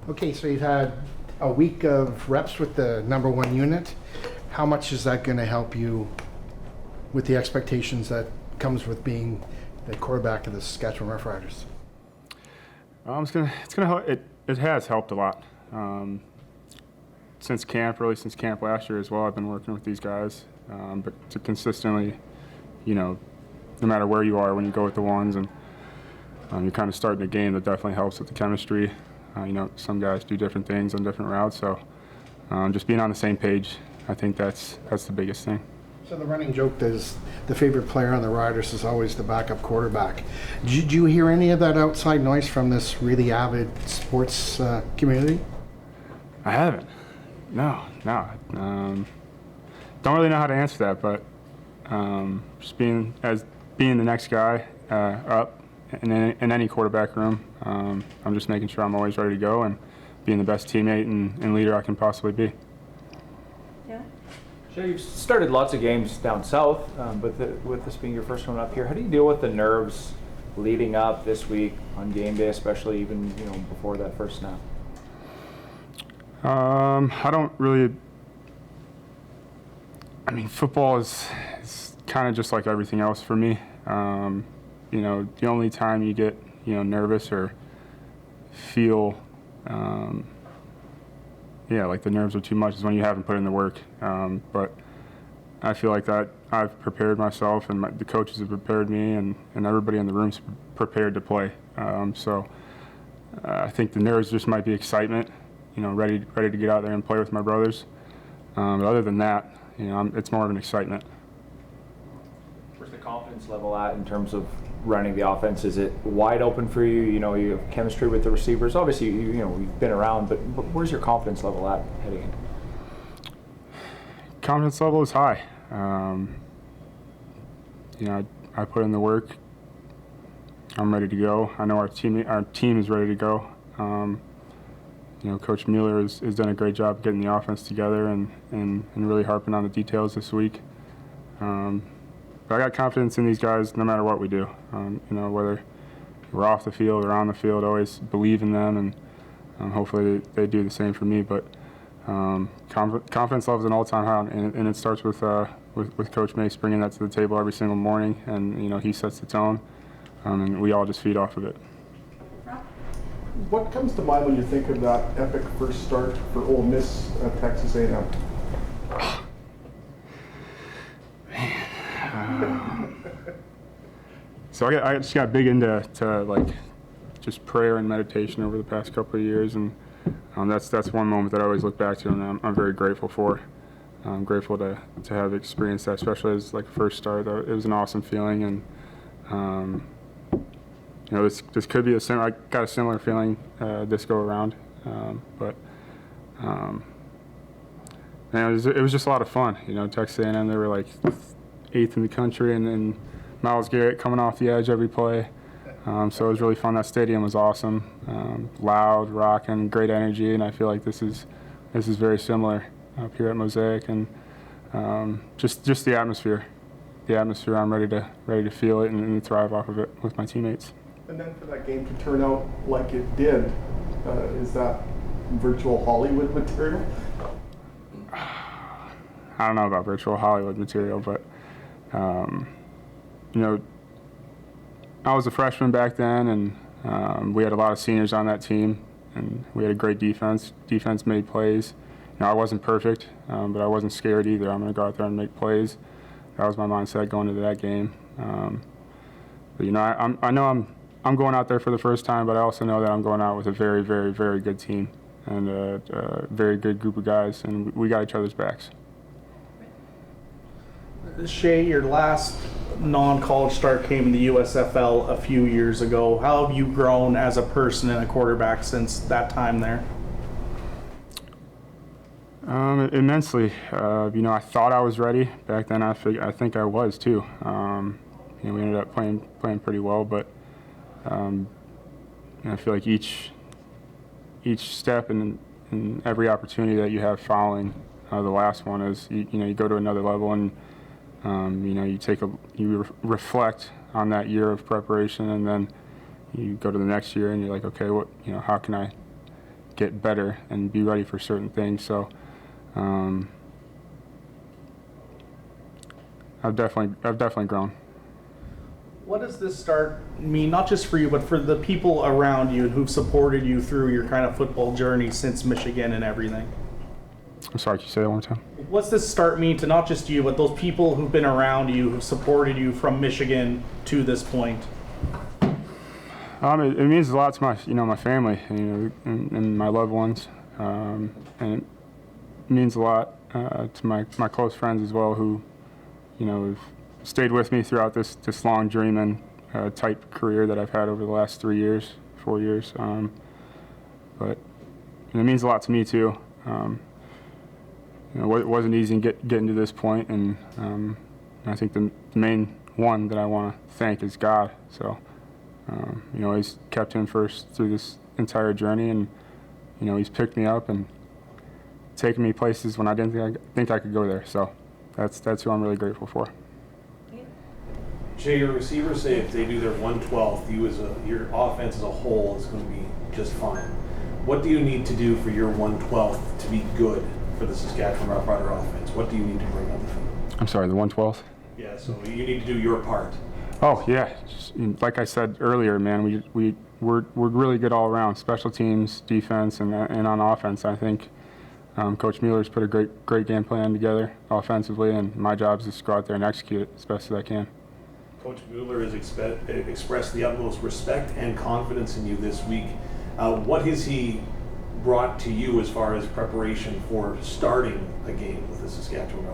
Okay, so you've had a week of reps with the number one unit. How much is that going to help you with the expectations that comes with being the quarterback of the Saskatchewan Roughriders? It's gonna help. It has helped a lot since camp last year as well. I've been working with these guys, but to consistently, no matter where you are, when you go with the ones and you're kind of starting a game, that definitely helps with the chemistry. Some guys do different things on different routes, so just being on the same page, I think that's the biggest thing. So the running joke is the favorite player on the Riders is always the backup quarterback. Did you hear any of that outside noise from this really avid sports community? I haven't. No. Don't really know how to answer that, but just being the next guy up in any quarterback room, I'm just making sure I'm always ready to go and being the best teammate and leader I can possibly be. Yeah. Shea, you've started lots of games down south, but with this being your first one up here, how do you deal with the nerves leading up this week on game day, especially even before that first snap? I don't really. I mean, football is kind of just like everything else for me. The only time you get nervous or feel like the nerves are too much is when you haven't put in the work. But I feel like that I've prepared myself, and the coaches have prepared me, and everybody in the room's prepared to play. So I think the nerves just might be excitement, ready to get out there and play with my brothers. But other than that, it's more of an excitement. Where's the confidence level at in terms of running the offense? Is it wide open for you? You have chemistry with the receivers. Obviously, you've been around, but where's your confidence level at heading in? Confidence level is high. I put in the work. I'm ready to go. I know our team is ready to go. Coach Mueller has done a great job getting the offense together and really harping on the details this week. But I got confidence in these guys no matter what we do. Whether we're off the field or on the field, I always believe in them, and hopefully they do the same for me. But confidence level is an all-time high, and it starts with Coach Mace bringing that to the table every single morning, and he sets the tone, and we all just feed off of it. What comes to mind when you think of that epic first start for Ole Miss at Texas A&M? So I just got big into just prayer and meditation over the past couple of years, and that's one moment that I always look back to, and I'm very grateful for. I'm grateful to have experienced that, especially as first start. It was an awesome feeling, and this could be I got a similar feeling this go around, but it was just a lot of fun. Texas A&M, they were 8th in the country, and then Myles Garrett coming off the edge every play. So it was really fun. That stadium was awesome, loud, rocking, great energy, and I feel like this is very similar up here at Mosaic, and just the atmosphere. The atmosphere, I'm ready to feel it and thrive off of it with my teammates. And then for that game to turn out like it did, is that virtual Hollywood material? I don't know about virtual Hollywood material, but I was a freshman back then, and we had a lot of seniors on that team, and we had a great defense. Defense made plays. I wasn't perfect, but I wasn't scared either. I'm going to go out there and make plays. That was my mindset going into that game. But I know I'm going out there for the first time, but I also know that I'm going out with a very, very, very good team and a very good group of guys, and we got each other's backs. Shea, your last non-college start came in the USFL a few years ago. How have you grown as a person and a quarterback since that time there? Immensely. I thought I was ready back then. I think I was too. We ended up playing pretty well, but I feel like each step and every opportunity that you have following the last one is you go to another level, and you reflect on that year of preparation, and then you go to the next year and you're like, okay, how can I get better and be ready for certain things. So I've definitely grown. What does this start mean, not just for you, but for the people around you who've supported you through your kind of football journey since Michigan and everything? I'm sorry, can you say that one more time? What's this start mean to not just you, but those people who've been around you, who've supported you from Michigan to this point? It means a lot to my family, and my loved ones, and it means a lot to my close friends as well, who, have stayed with me throughout this long dreaming type career that I've had over the last 4 years. But it means a lot to me too. It wasn't easy getting to this point, and I think the main one that I want to thank is God. So, He's kept Him first through this entire journey, and He's picked me up and taken me places when I didn't think I could go there. So, that's who I'm really grateful for. Shea, your receivers say if they do their 1/12, your offense as a whole is going to be just fine. What do you need to do for your 1/12 to be good for the Saskatchewan Roughrider offense? What do you need to bring on the field? I'm sorry, the 1/12th? Yeah, so you need to do your part. Oh yeah, like I said earlier, man, we're really good all around, special teams, defense, and on offense. I think Coach Mueller's put a great game plan together offensively, and my job is just to go out there and execute it as best as I can. Coach Mueller has expressed the utmost respect and confidence in you this week. What has he brought to you as far as preparation for starting a game with the Saskatchewan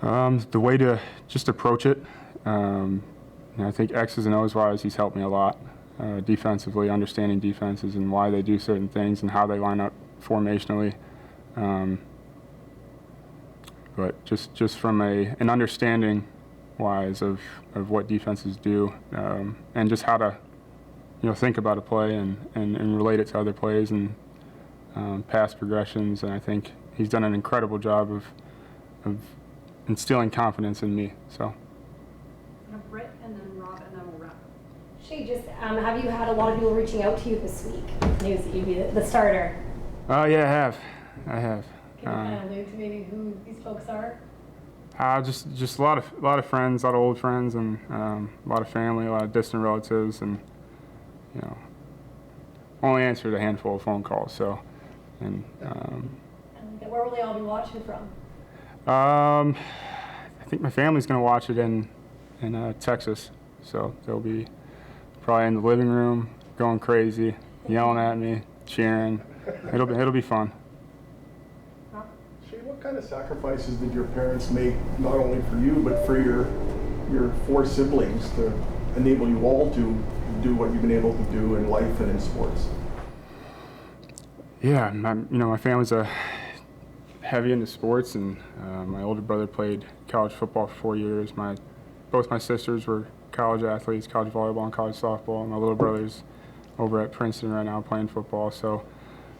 Roughriders? The way to just approach it, I think X's and O's wise, he's helped me a lot defensively, understanding defenses and why they do certain things and how they line up formationally. But just from an understanding wise of what defenses do, and just how to think about a play and relate it to other plays and pass progressions. And I think he's done an incredible job of instilling confidence in me. So. Britt, and then Rob, and then we'll wrap. Shea, just have you had a lot of people reaching out to you this week? News that you'd be the starter. Oh yeah, I have. Can you kind of allude to maybe who these folks are? Just a lot of friends, a lot of old friends, and a lot of family, a lot of distant relatives, and only answered a handful of phone calls. So, and where will they all be watching from? I think my family's gonna watch it in Texas, so they'll be probably in the living room, going crazy, yelling at me, cheering. It'll be fun. Shea, what kind of sacrifices did your parents make, not only for you, but for your 4 siblings, to enable you all to do what you've been able to do in life and in sports? Yeah, my family's heavy into sports, and my older brother played college football for 4 years. Both my sisters were college athletes, college volleyball and college softball. My little brother's over at Princeton right now playing football. So,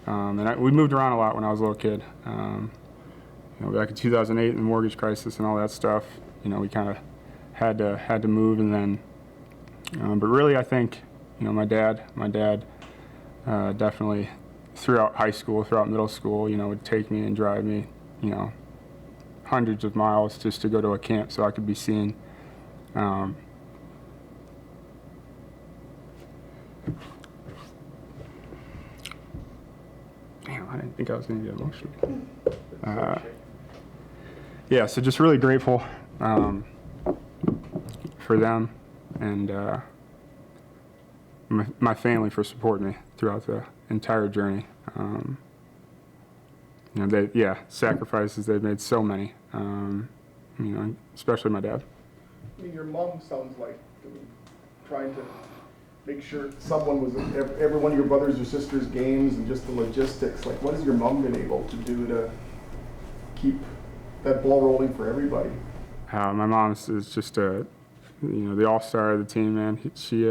we moved around a lot when I was a little kid. Back in 2008, and the mortgage crisis and all that stuff, we kind of had to move, and then. But really, I think, my dad definitely throughout high school, throughout middle school, would take me and drive me, hundreds of miles just to go to a camp so I could be seen. Damn, I didn't think I was going to get emotional. Yeah, so just really grateful for them and my family for supporting me throughout the entire journey. Sacrifices, they've made so many, especially my dad. I mean, your mom sounds like trying to make sure someone was at every one of your brothers or sisters' games, and just the logistics. Like, what has your mom been able to do to keep that ball rolling for everybody? My mom is just the all-star of the team, man. She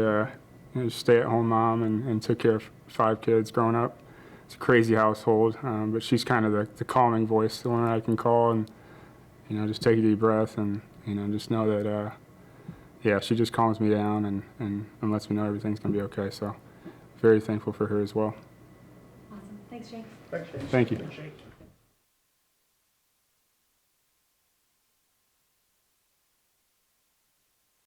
stay-at-home mom and took care of 5 kids growing up. It's a crazy household, but she's kind of the calming voice, the one that I can call and just take a deep breath and just know that she just calms me down and lets me know everything's gonna be okay. So very thankful for her as well. Thanks, Jake. Thanks, Shane. Thank you. Shake.